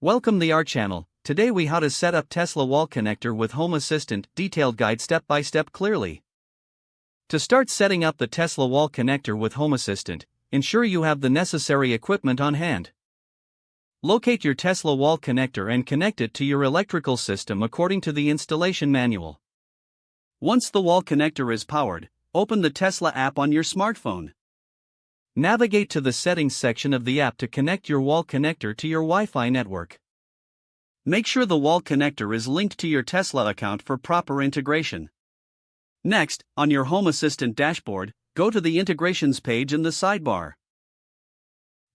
Welcome to our channel. Today we how to set up Tesla wall connector with Home Assistant, detailed guide step by step clearly. To start setting up the Tesla wall connector with Home Assistant, ensure you have the necessary equipment on hand. Locate your Tesla wall connector and connect it to your electrical system according to the installation manual. Once the wall connector is powered, open the Tesla app on your smartphone. Navigate to the settings section of the app to connect your wall connector to your Wi-Fi network. Make sure the wall connector is linked to your Tesla account for proper integration. Next, on your Home Assistant dashboard, go to the Integrations page in the sidebar.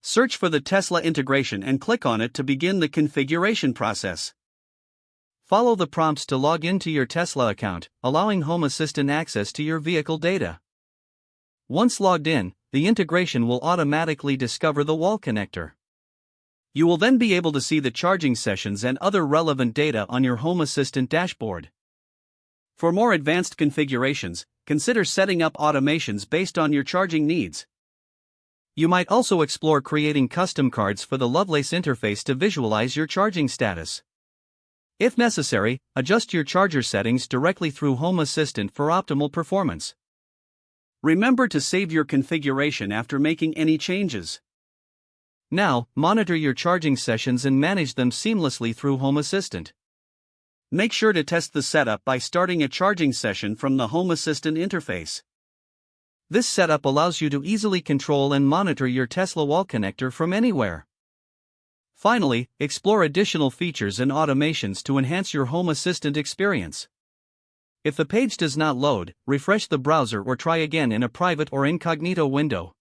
Search for the Tesla integration and click on it to begin the configuration process. Follow the prompts to log into your Tesla account, allowing Home Assistant access to your vehicle data. Once logged in, the integration will automatically discover the wall connector. You will then be able to see the charging sessions and other relevant data on your Home Assistant dashboard. For more advanced configurations, consider setting up automations based on your charging needs. You might also explore creating custom cards for the Lovelace interface to visualize your charging status. If necessary, adjust your charger settings directly through Home Assistant for optimal performance. Remember to save your configuration after making any changes. Now, monitor your charging sessions and manage them seamlessly through Home Assistant. Make sure to test the setup by starting a charging session from the Home Assistant interface. This setup allows you to easily control and monitor your Tesla wall connector from anywhere. Finally, explore additional features and automations to enhance your Home Assistant experience. If the page does not load, refresh the browser or try again in a private or incognito window.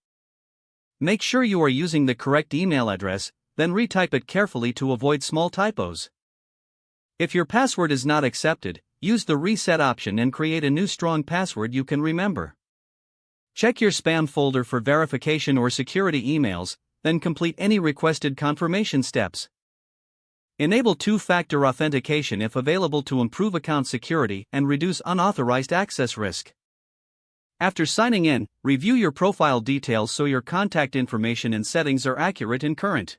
Make sure you are using the correct email address, then retype it carefully to avoid small typos. If your password is not accepted, use the reset option and create a new strong password you can remember. Check your spam folder for verification or security emails, then complete any requested confirmation steps. Enable two-factor authentication if available to improve account security and reduce unauthorized access risk. After signing in, review your profile details so your contact information and settings are accurate and current.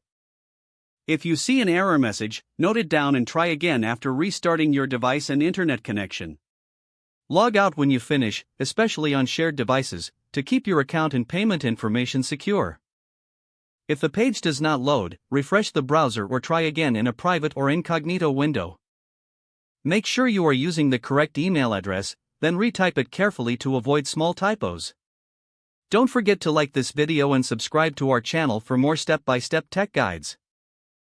If you see an error message, note it down and try again after restarting your device and internet connection. Log out when you finish, especially on shared devices, to keep your account and payment information secure. If the page does not load, refresh the browser or try again in a private or incognito window. Make sure you are using the correct email address, then retype it carefully to avoid small typos. Don't forget to like this video and subscribe to our channel for more step-by-step tech guides.